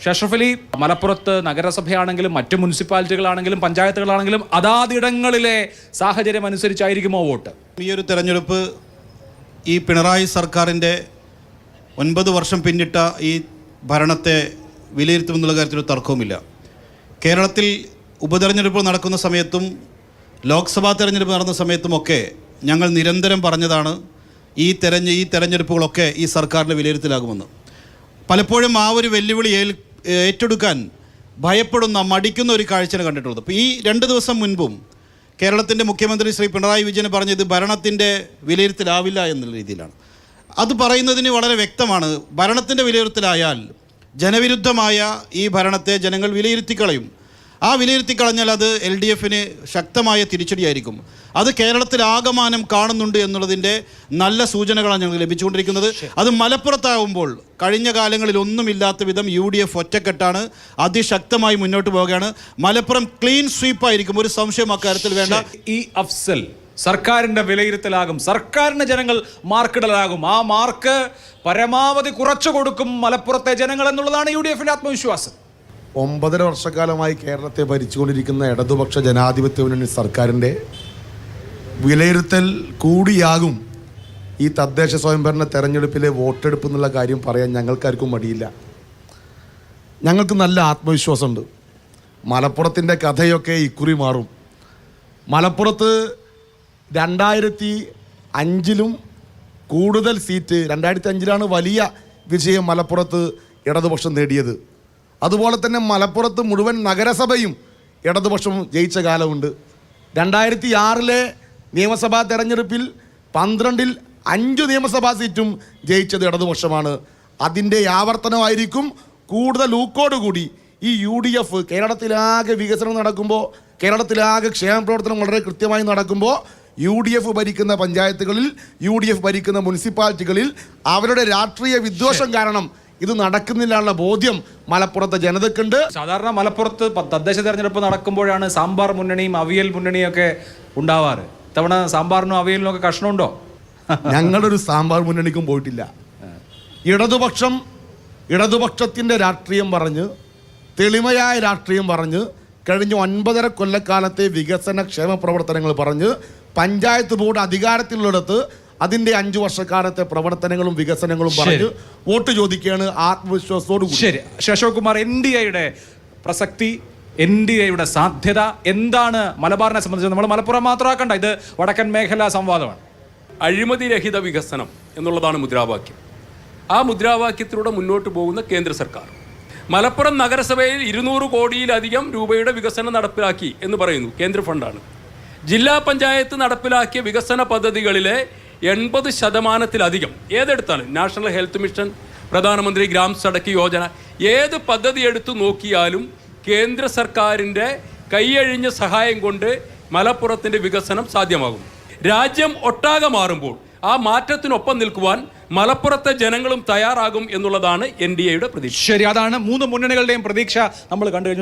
അഷ്റഫ് അലി, മലപ്പുറത്ത് നഗരസഭയാണെങ്കിലും മറ്റ് മുനിസിപ്പാലിറ്റികളാണെങ്കിലും പഞ്ചായത്തുകളാണെങ്കിലും അതാതിടങ്ങളിലെ സാഹചര്യം അനുസരിച്ചായിരിക്കുമോ വോട്ട്? ഈ ഒരു തെരഞ്ഞെടുപ്പ് ഈ പിണറായി സർക്കാരിൻ്റെ 9 വർഷം പിന്നിട്ട ഈ ഭരണത്തെ വിലയിരുത്തുമെന്നുള്ള കാര്യത്തിൽ തർക്കവുമില്ല. കേരളത്തിൽ ഉപതെരഞ്ഞെടുപ്പ് നടക്കുന്ന സമയത്തും ലോക്സഭാ തെരഞ്ഞെടുപ്പ് നടന്ന സമയത്തുമൊക്കെ ഞങ്ങൾ നിരന്തരം പറഞ്ഞതാണ് ഈ തെരഞ്ഞെടുപ്പുകളൊക്കെ ഈ സർക്കാരിൻ്റെ വിലയിരുത്തലാകുമെന്ന്. പലപ്പോഴും ആ ഒരു വെല്ലുവിളി ഏറ്റെടുക്കാൻ ഭയപ്പെടുന്ന മടിക്കുന്ന ഒരു കാഴ്ചയാണ് കണ്ടിട്ടുള്ളത്. അപ്പോൾ ഈ 2 ദിവസം മുൻപും കേരളത്തിൻ്റെ മുഖ്യമന്ത്രി ശ്രീ പിണറായി വിജയൻ പറഞ്ഞത് ഭരണത്തിൻ്റെ വിലയിരുത്തലാവില്ല എന്നുള്ള രീതിയിലാണ്. അത് പറയുന്നതിന് വളരെ വ്യക്തമാണ്. ഭരണത്തിൻ്റെ വിലയിരുത്തലായാൽ ജനവിരുദ്ധമായ ഈ ഭരണത്തെ ജനങ്ങൾ വിലയിരുത്തിക്കളയും. ആ വിലയിരുത്തിക്കളഞ്ഞാൽ അത് LDFന് ശക്തമായ തിരിച്ചടിയായിരിക്കും. അത് കേരളത്തിലാകമാനം കാണുന്നുണ്ട് എന്നുള്ളതിൻ്റെ നല്ല സൂചനകളാണ് ഞങ്ങൾക്ക് ലഭിച്ചുകൊണ്ടിരിക്കുന്നത്. അത് മലപ്പുറത്താവുമ്പോൾ കഴിഞ്ഞ കാലങ്ങളിൽ ഒന്നുമില്ലാത്ത വിധം UDF ഒറ്റക്കെട്ടാണ്, അതിശക്തമായി മുന്നോട്ട് പോവുകയാണ്. മലപ്പുറം ക്ലീൻ സ്വീപ്പായിരിക്കും, ഒരു സംശയം അക്കാര്യത്തിൽ വേണ്ട. ഈ അഫ്സൽ സർക്കാരിൻ്റെ വിലയിരുത്തലാകും, സർക്കാരിന് ജനങ്ങൾ മാർക്കിടലാകും, ആ മാർക്ക് പരമാവധി കുറച്ചു കൊടുക്കും മലപ്പുറത്തെ ജനങ്ങൾ എന്നുള്ളതാണ് UDFന്റെ ആത്മവിശ്വാസം. 9.5 വർഷക്കാലമായി കേരളത്തെ ഭരിച്ചുകൊണ്ടിരിക്കുന്ന ഇടതുപക്ഷ ജനാധിപത്യ മുന്നണി സർക്കാരിൻ്റെ വിലയിരുത്തൽ കൂടിയാകും ഈ തദ്ദേശ സ്വയംഭരണ തെരഞ്ഞെടുപ്പിലെ വോട്ടെടുപ്പ് എന്നുള്ള കാര്യം പറയാൻ ഞങ്ങൾക്കാർക്കും മടിയില്ല. ഞങ്ങൾക്ക് നല്ല ആത്മവിശ്വാസമുണ്ട്. മലപ്പുറത്തിൻ്റെ കഥയൊക്കെ ഇക്കുറി മാറും. മലപ്പുറത്ത് 2005 കൂടുതൽ സീറ്റ്, 2005 വലിയ വിജയം മലപ്പുറത്ത് ഇടതുപക്ഷം നേടിയത്. അതുപോലെ തന്നെ മലപ്പുറത്ത് മുഴുവൻ നഗരസഭയും ഇടതുപക്ഷം ജയിച്ച കാലമുണ്ട്. 2006 നിയമസഭാ തെരഞ്ഞെടുപ്പിൽ 12-ൽ 5 നിയമസഭാ സീറ്റും ജയിച്ചത് ഇടതുപക്ഷമാണ്. അതിൻ്റെ ആവർത്തനമായിരിക്കും കൂടുതൽ ഊക്കോടുകൂടി ഈ UDF കേരളത്തിലാകെ വികസനം നടക്കുമ്പോൾ, കേരളത്തിലാകെ ക്ഷേമ പ്രവർത്തനം വളരെ കൃത്യമായി നടക്കുമ്പോൾ UDF ഭരിക്കുന്ന പഞ്ചായത്തുകളിൽ, UDF ഭരിക്കുന്ന മുനിസിപ്പാലിറ്റികളിൽ അവരുടെ രാഷ്ട്രീയ വിദ്വേഷം കാരണം ഇത് നടക്കുന്നില്ല എന്ന ബോധ്യം മലപ്പുറത്തെ ജനതക്കുണ്ട്. സാധാരണ മലപ്പുറത്ത് തദ്ദേശ തെരഞ്ഞെടുപ്പ് നടക്കുമ്പോഴാണ് സാമ്പാർ മുന്നണിയും അവിയൽ മുന്നണിയും ഒക്കെ ഉണ്ടാവാറ്. ഇത്തവണ സാമ്പാറിനും അവിയലിനും ഒക്കെ കഷ്ണമുണ്ടോ? ഞങ്ങളൊരു സാമ്പാർ മുന്നണിക്കും പോയിട്ടില്ല. ഇടതുപക്ഷത്തിൻ്റെ രാഷ്ട്രീയം പറഞ്ഞ്, തെളിമയായ രാഷ്ട്രീയം പറഞ്ഞ്, കഴിഞ്ഞ 9.5 കൊല്ലക്കാലത്തെ വികസന ക്ഷേമ പ്രവർത്തനങ്ങൾ പറഞ്ഞ്, പഞ്ചായത്ത് ബോർഡ് അധികാരത്തിലുള്ളിടത്ത് അതിൻ്റെ 5 വർഷക്കാലത്തെ പ്രവർത്തനങ്ങളും വികസനങ്ങളും പറഞ്ഞ് വോട്ട് ചോദിക്കുകയാണ് ആത്മവിശ്വാസത്തോടു കൂടി. ശരി, അശോക് കുമാർ, NDAയുടെ പ്രസക്തി, NDAയുടെ സാധ്യത എന്താണ് മലബാറിനെ സംബന്ധിച്ച്? നമ്മൾ മലപ്പുറം മാത്രമാക്കണ്ട, ഇത് വടക്കൻ മേഖലാ സംവാദമാണ്. അഴിമതിരഹിത വികസനം എന്നുള്ളതാണ് മുദ്രാവാക്യം. ആ മുദ്രാവാക്യത്തിലൂടെ മുന്നോട്ട് പോകുന്ന കേന്ദ്ര സർക്കാർ മലപ്പുറം നഗരസഭയിൽ 200 കോടിയിലധികം രൂപയുടെ വികസനം നടപ്പിലാക്കി എന്ന് പറയുന്നു. കേന്ദ്ര ഫണ്ടാണ്. ജില്ലാ പഞ്ചായത്ത് നടപ്പിലാക്കിയ വികസന പദ്ധതികളിലെ 80% ഏതെടുത്താണ്? നാഷണൽ ഹെൽത്ത് മിഷൻ, പ്രധാനമന്ത്രി ഗ്രാം സഡക്ക് യോജന, ഏത് പദ്ധതി എടുത്തു നോക്കിയാലും കേന്ദ്ര സർക്കാരിൻ്റെ കൈയഴിഞ്ഞ സഹായം കൊണ്ട് മലപ്പുറത്തിൻ്റെ വികസനം സാധ്യമാകും. രാജ്യം ഒട്ടാകെ മാറുമ്പോൾ ആ മാറ്റത്തിനൊപ്പം നിൽക്കുവാൻ മലപ്പുറത്തെ ജനങ്ങളും തയ്യാറാകും എന്നുള്ളതാണ് NDAയുടെ പ്രതീക്ഷ. ശരി, അതാണ് 3 മുന്നണികളുടെയും പ്രതീക്ഷ നമ്മൾ കണ്ടു കഴിഞ്ഞു.